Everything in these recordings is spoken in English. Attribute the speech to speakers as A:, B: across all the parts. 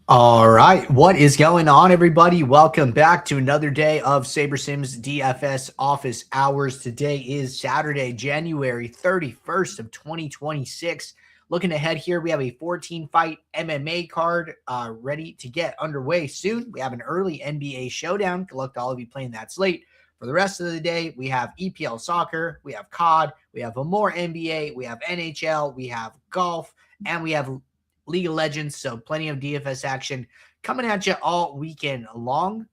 A: All right, what is going on, everybody? Welcome back to another day of SaberSim's DFS office hours. Today is Saturday, January 31st of 2026. Looking ahead here, we have a 14-fight MMA card ready to get underway soon. We have an early NBA showdown. Good luck to all of you playing that slate. For the rest of the day, we have EPL soccer, we have COD, we have more NBA, we have NHL, we have golf, and we have League of Legends, so plenty of DFS action coming at you all weekend long.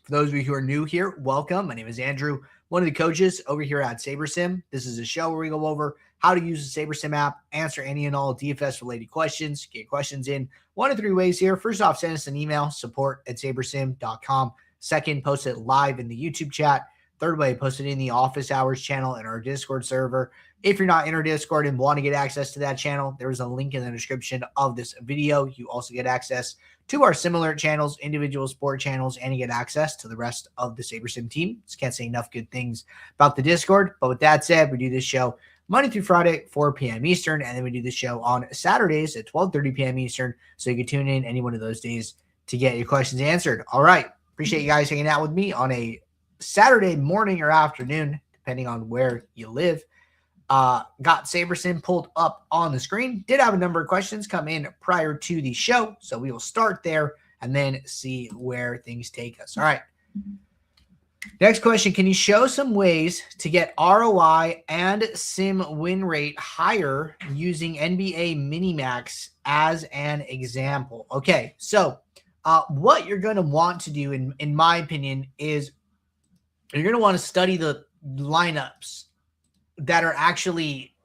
A: For those of you who are new here, welcome. My name is Andrew, one of the coaches over here at SaberSim. This is a show where we go over how to use the SaberSim app, answer any and all DFS-related questions, get questions in one of three ways here. First off, send us an email, support@sabersim.com. Second, post it live in the YouTube chat. Third way, post it in the office hours channel in our Discord server. If you're not in our Discord and want to get access to that channel, there is a link in the description of this video. You also get access to our similar channels, individual sport channels, and you get access to the rest of the SaberSim team. Just can't say enough good things about the Discord. But with that said, we do this show Monday through Friday, 4 p.m. Eastern, and then we do this show on Saturdays at 12:30 p.m. Eastern. So you can tune in any one of those days to get your questions answered. All right. Appreciate you guys hanging out with me on a Saturday morning or afternoon, depending on where you live. Got SaberSim pulled up on the screen. Did have a number of questions come in prior to the show, so we will start there and then see where things take us. All right. Next question. Can you show some ways to get ROI and sim win rate higher using NBA Minimax as an example? Okay, so what you're going to want to do, in my opinion, is you're going to want to study the lineups that are actually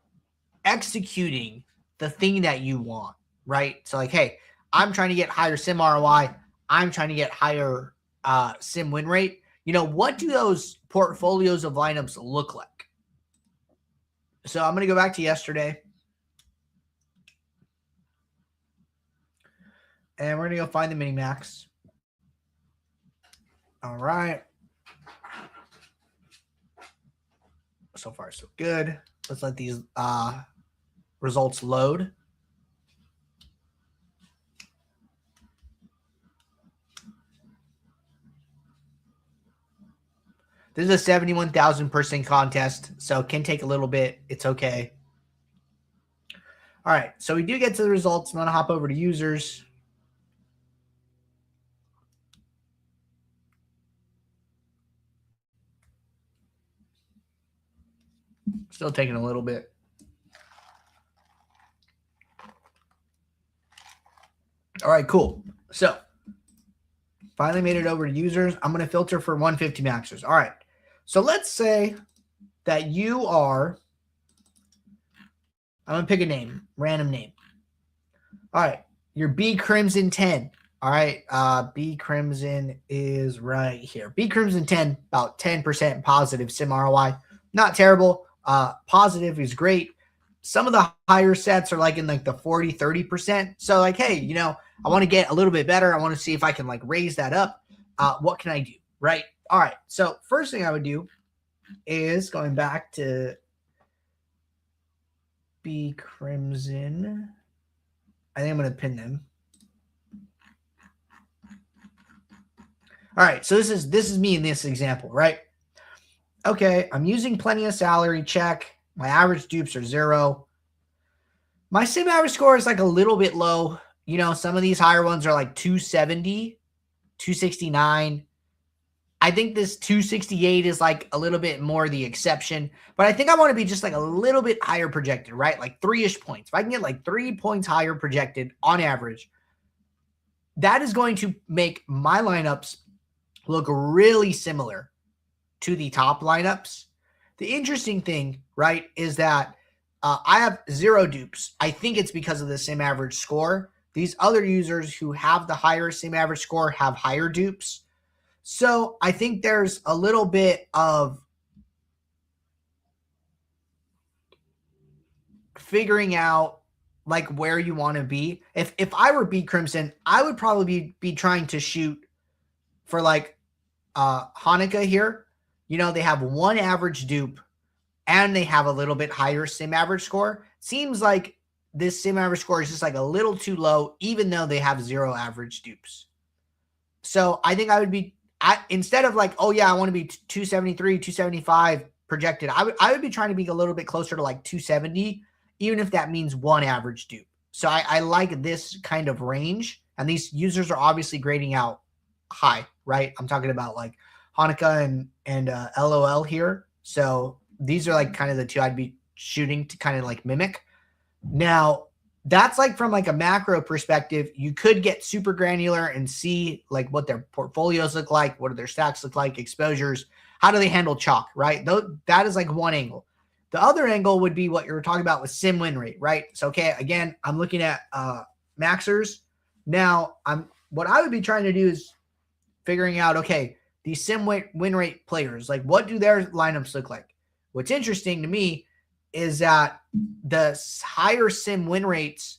A: executing the thing that you want, right? So like, hey, I'm trying to get higher sim ROI. I'm trying to get higher sim win rate. You know, what do those portfolios of lineups look like? So I'm going to go back to yesterday. And we're going to go find the mini-max. All right. So far, so good. Let's let these results load. This is a 71,000 person contest, so it can take a little bit. It's okay. All right, so we do get to the results. I'm going to hop over to users. Still taking a little bit. All right, cool. So finally made it over to users. I'm going to filter for 150 maxers. All right. So let's say that you are, I'm going to pick a name, random name. All right. You're B Crimson 10. All right. B Crimson is right here. B Crimson 10, about 10% positive sim ROI. Not terrible. Positive is great. Some of the higher sets are like in like the 40, 30%. So like, hey, you know, I want to get a little bit better. I want to see if I can like raise that up. What can I do? Right. All right. So first thing I would do is going back to B Crimson. I think I'm going to pin them. All right. So this is me in this example, right? Okay. I'm using plenty of salary, check. My average dupes are 0. My sim average score is like a little bit low. You know, some of these higher ones are like 270, 269. I think this 268 is like a little bit more the exception, but I think I want to be just like a little bit higher projected, right? Like 3-ish points. If I can get like 3 points higher projected on average, that is going to make my lineups look really similar to the top lineups. The interesting thing, right, is that I have 0 dupes. I think it's because of the sim average score. These other users who have the higher sim average score have higher dupes. So I think there's a little bit of figuring out like where you want to be. If I were B Crimson, I would probably be trying to shoot for like Hanukkah here. You know, they have 1 average dupe and they have a little bit higher sim average score. Seems like this sim average score is just like a little too low, even though they have 0 average dupes. So I think I would be, instead of like, oh yeah, I want to be 273, 275 projected, I would be trying to be a little bit closer to like 270, even if that means 1 average dupe. So I like this kind of range, and these users are obviously grading out high, right? I'm talking about like Hanukkah and LOL here. So these are like kind of the two I'd be shooting to kind of like mimic. Now, that's like from like a macro perspective. You could get super granular and see like what their portfolios look like, what do their stacks look like, exposures, how do they handle chalk, right? That is like one angle. The other angle would be what you were talking about with sim win rate, right? So, okay, again, I'm looking at maxers. Now, what I would be trying to do is figuring out, okay, these sim win rate players, like what do their lineups look like? What's interesting to me is that the higher sim win rates,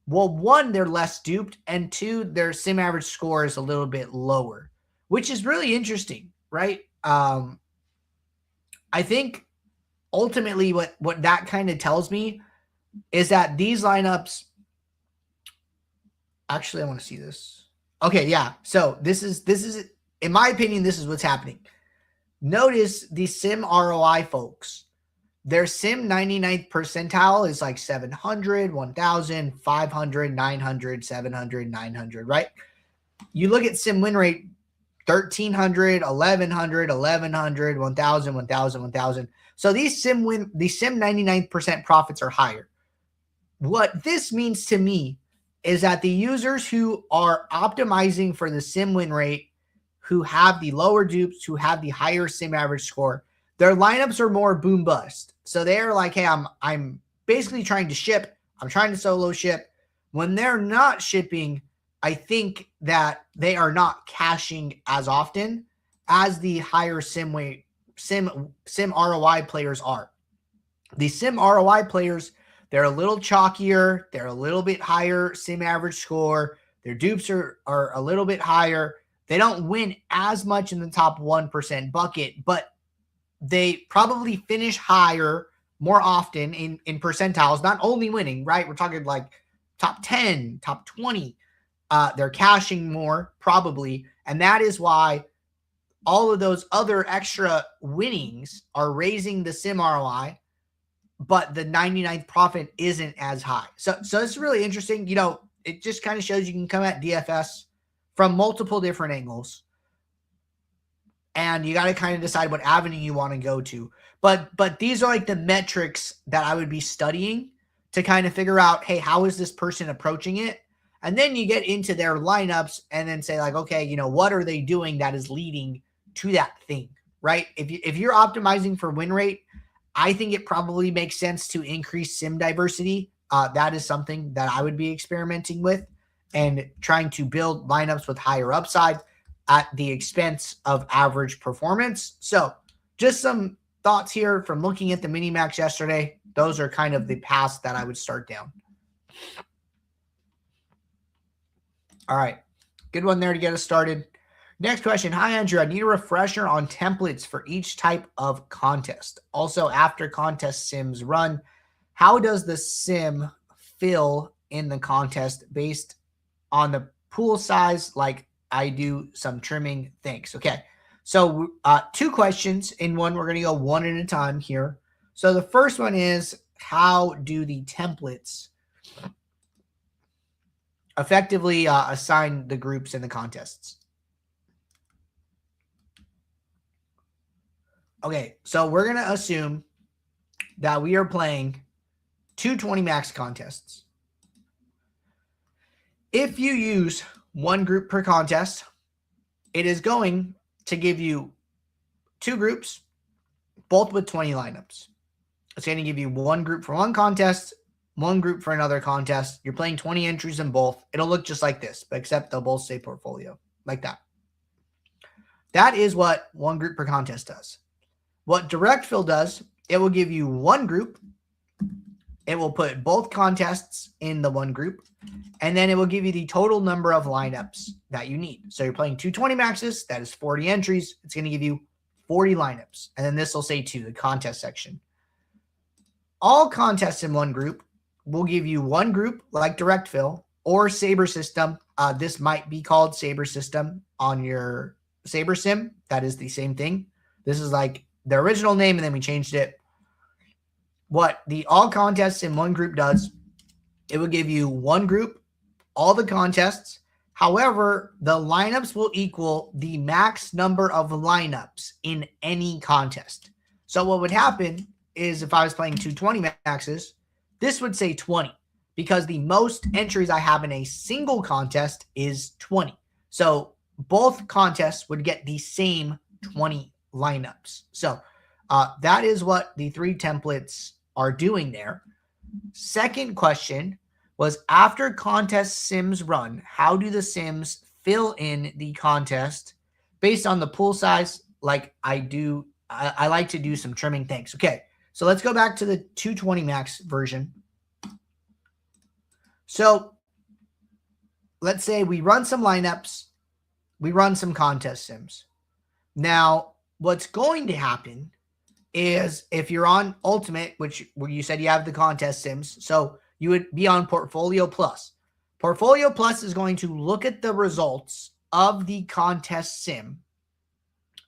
A: well, one, they're less duped, and two, their sim average score is a little bit lower, which is really interesting, right? I think ultimately what that kind of tells me is that these lineups, actually, I want to see this. Okay, yeah. So this is, in my opinion, this is what's happening. Notice the sim ROI folks. Their sim 99th percentile is like 700, 1000, 500, 900, 700, 900, right? You look at sim win rate, 1300, 1100, 1100, 1000, 1000, 1000. So the sim 99% profits are higher. What this means to me is that the users who are optimizing for the sim win rate, who have the lower dupes, who have the higher sim average score, their lineups are more boom bust. So they're like, hey, I'm basically trying to ship. I'm trying to solo ship. When they're not shipping, I think that they are not cashing as often as the higher sim ROI players are. The sim ROI players, they're a little chalkier. They're a little bit higher sim average score. Their dupes are a little bit higher. They don't win as much in the top 1% bucket, but they probably finish higher more often in percentiles, not only winning, right? We're talking like top 10, top 20. They're cashing more probably. And that is why all of those other extra winnings are raising the sim ROI, but the 99th profit isn't as high. So it's really interesting. You know, it just kind of shows you can come at DFS from multiple different angles. And you got to kind of decide what avenue you want to go to. But these are like the metrics that I would be studying to kind of figure out, hey, how is this person approaching it? And then you get into their lineups and then say like, okay, you know, what are they doing that is leading to that thing, right? If you're optimizing for win rate, I think it probably makes sense to increase sim diversity. That is something that I would be experimenting with and trying to build lineups with higher upside at the expense of average performance. So just some thoughts here from looking at the mini max yesterday. Those are kind of the paths that I would start down. All right. Good one there to get us started. Next question. Hi, Andrew. I need a refresher on templates for each type of contest. Also, after contest sims run, how does the sim fill in the contest based on the pool size? Like I do some trimming. Thanks. Okay. So 2 questions in one. We're going to go one at a time here. So the first one is, how do the templates effectively assign the groups in the contests? Okay, so we're going to assume that we are playing 220 max contests. If you use one group per contest, it is going to give you 2 groups, both with 20 lineups. It's going to give you one group for one contest, one group for another contest. You're playing 20 entries in both. It'll look just like this, but except they'll both say portfolio, like that. That is what one group per contest does. What direct fill does, it will give you one group. It will put both contests in the one group, and then it will give you the total number of lineups that you need. So you're playing 220 maxes. That is 40 entries. It's going to give you 40 lineups. And then this will say 2, the contest section. All contests in one group will give you one group like direct fill or Saber System. This might be called Saber System on your Saber Sim. That is the same thing. This is like the original name, and then we changed it. What the all contests in one group does, it will give you one group, all the contests. However, the lineups will equal the max number of lineups in any contest. So what would happen is if I was playing 220 maxes, this would say 20 because the most entries I have in a single contest is 20. So both contests would get the same 20 lineups. So that is what the 3 templates are doing there. Second question was, after contest sims run, how do the sims fill in the contest based on the pool size? Like I do, I like to do some trimming things. Okay, so let's go back to the 220 max version. So let's say we run some lineups, we run some contest sims. Now, what's going to happen is if you're on Ultimate, where you said you have the contest sims, so you would be on Portfolio Plus. Portfolio Plus is going to look at the results of the contest sim,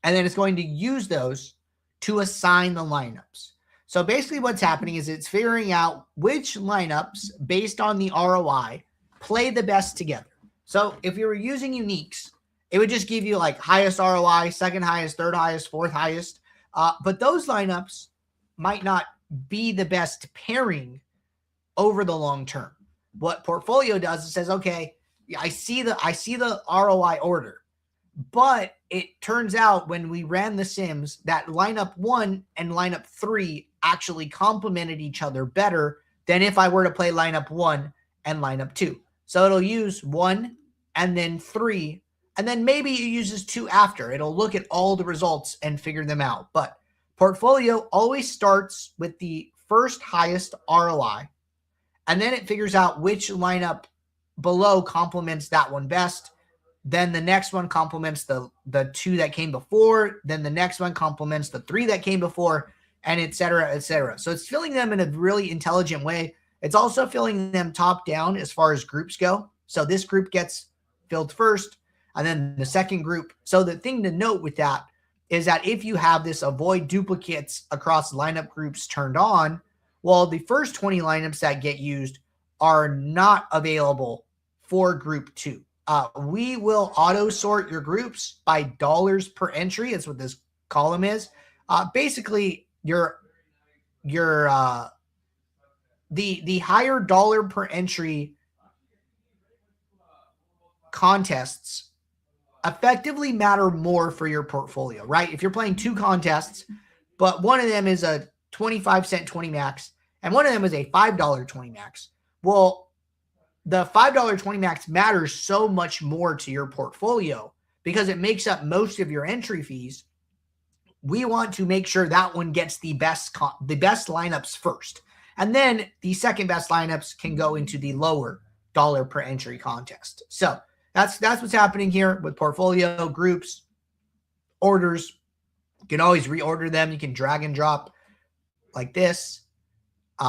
A: and then it's going to use those to assign the lineups. So basically what's happening is it's figuring out which lineups, based on the ROI, play the best together. So if you were using uniques, it would just give you like highest ROI, second highest, third highest, fourth highest. But those lineups might not be the best pairing over the long term. What Portfolio does is says, okay, I see the ROI order, but it turns out when we ran the sims that lineup 1 and lineup 3 actually complemented each other better than if I were to play lineup 1 and lineup 2. So it'll use 1 and then 3, and then maybe it uses 2 after. It'll look at all the results and figure them out. But Portfolio always starts with the first highest ROI, and then it figures out which lineup below complements that one best. Then the next one complements the 2 that came before. Then the next one complements the 3 that came before, and et cetera, et cetera. So it's filling them in a really intelligent way. It's also filling them top down as far as groups go. So this group gets filled first, and then the second group. So the thing to note with that is that if you have this avoid duplicates across lineup groups turned on, well, the first 20 lineups that get used are not available for group 2. We will auto sort your groups by dollars per entry. That's what this column is. Basically, the higher dollar per entry contests effectively matter more for your portfolio, right? If you're playing 2 contests, but one of them is a 25-cent 20 max and one of them is a $5 20 max, well, the $5 20 max matters so much more to your portfolio because it makes up most of your entry fees. We want to make sure that one gets the best lineups first, and then the second best lineups can go into the lower dollar per entry contest. So that's what's happening here with portfolio groups, orders. You can always reorder them. You can drag and drop like this.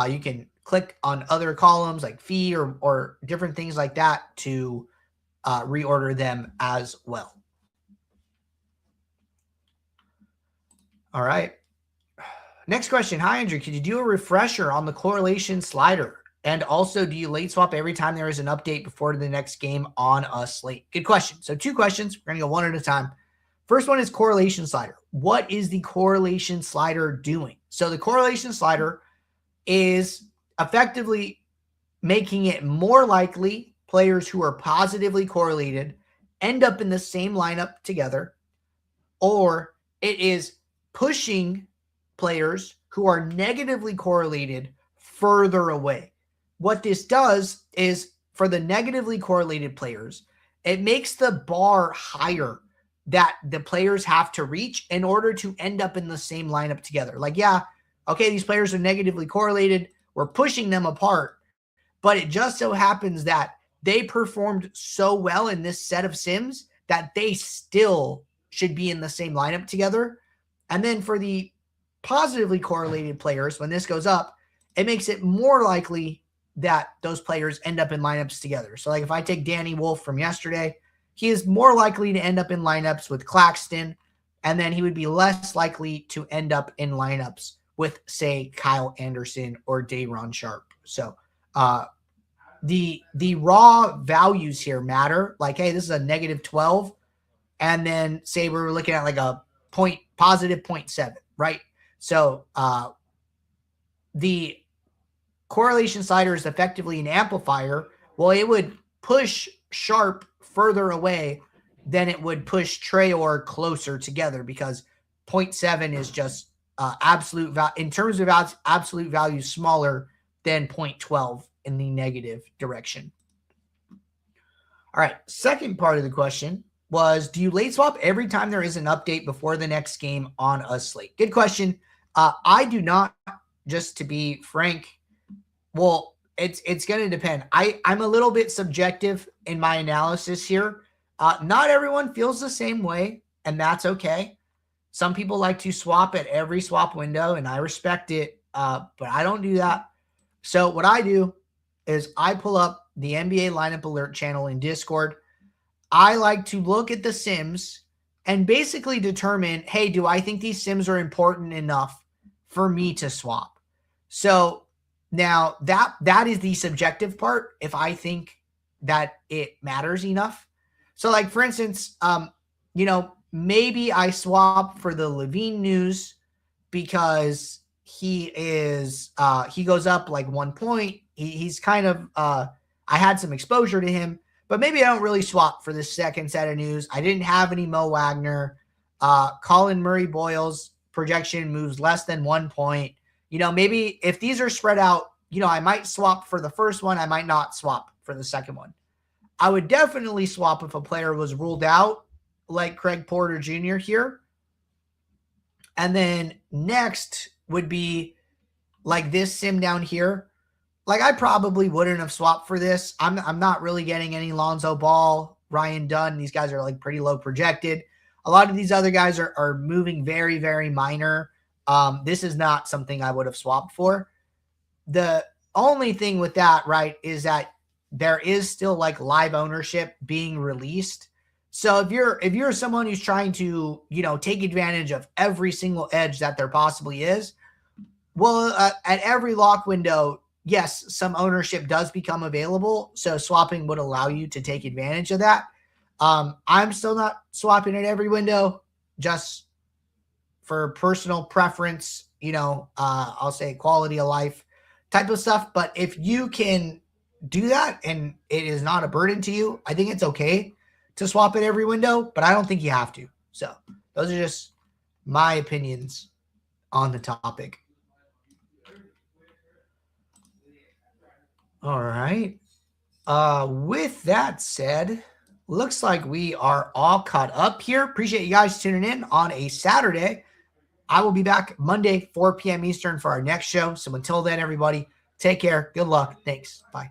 A: You can click on other columns like fee or different things like that to reorder them as well. All right. Next question. Hi, Andrew. Could you do a refresher on the correlation slider? And also, do you late swap every time there is an update before the next game on a slate? Good question. So 2 questions. We're going to go one at a time. First one is correlation slider. What is the correlation slider doing? So the correlation slider is effectively making it more likely players who are positively correlated end up in the same lineup together, or it is pushing players who are negatively correlated further away. What this does is, for the negatively correlated players, it makes the bar higher that the players have to reach in order to end up in the same lineup together. Like, yeah, okay, these players are negatively correlated. We're pushing them apart. But it just so happens that they performed so well in this set of sims that they still should be in the same lineup together. And then for the positively correlated players, when this goes up, it makes it more likely that those players end up in lineups together. So like if I take Danny Wolf from yesterday, he is more likely to end up in lineups with Claxton, and then he would be less likely to end up in lineups with, say, Kyle Anderson or Dayron Sharp. So the raw values here matter. Like, hey, this is a -12, and then say we're looking at like a positive 0.7, right? So the correlation slider is effectively an amplifier. Well, it would push Sharp further away than it would push Traore closer together, because 0.7 is just absolute value in terms of absolute value smaller than 0.12 in the negative direction. All right, second part of the question was, do you late swap every time there is an update before the next game on a slate? Good question. I do not, just to be frank. Well, it's going to depend. I'm a little bit subjective in my analysis here. Not everyone feels the same way, and that's okay. Some people like to swap at every swap window, and I respect it, but I don't do that. So what I do is I pull up the NBA lineup alert channel in Discord. I like to look at the sims and basically determine, hey, do I think these sims are important enough for me to swap? So now that is the subjective part, if I think that it matters enough. So like, for instance, maybe I swap for the Levine news because he goes up like 1 point. He's kind of, I had some exposure to him, but maybe I don't really swap for the second set of news. I didn't have any Mo Wagner. Colin Murray-Boyle's projection moves less than 1 point. Maybe if these are spread out, I might swap for the first one. I might not swap for the second one. I would definitely swap if a player was ruled out, like Craig Porter Jr. here. And then next would be like this sim down here. Like, I probably wouldn't have swapped for this. I'm not really getting any Lonzo Ball, Ryan Dunn. These guys are like pretty low projected. A lot of these other guys are moving very, very minor. This is not something I would have swapped for. The only thing with that, right, is that there is still like live ownership being released. So if you're someone who's trying to, take advantage of every single edge that there possibly is, well, at every lock window, yes, some ownership does become available. So swapping would allow you to take advantage of that. I'm still not swapping at every window, just for personal preference, I'll say quality of life type of stuff. But if you can do that and it is not a burden to you, I think it's okay to swap at every window, but I don't think you have to. So those are just my opinions on the topic. All right. With that said, looks like we are all caught up here. Appreciate you guys tuning in on a Saturday. I will be back Monday, 4 p.m. Eastern for our next show. So until then, everybody, take care. Good luck. Thanks. Bye.